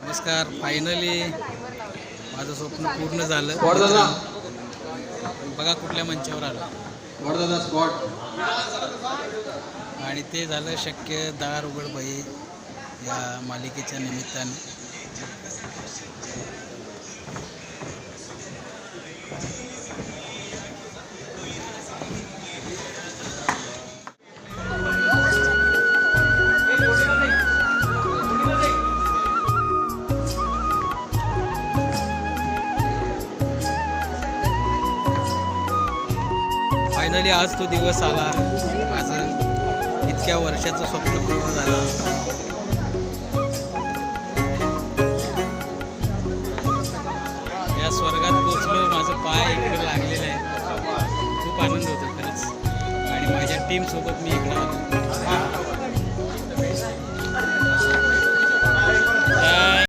नमस्कार. फायनली माझं स्वप्न पूर्ण झालं. बघा कुठल्या मंचावर आलं आणि ते झालं शक्य दार उघड बाई या मालिकेच्या निमित्ताने. फायनली आज तो दिवस आला. माझं इतक्या वर्षाचं स्वप्न पूर्ण झालं. या स्वर्गात पोचलो. माझं पाय इकडे लागलेलं आहे. खूप आनंद होतो खरंच. आणि माझ्या टीमसोबत मी इकडं आलो.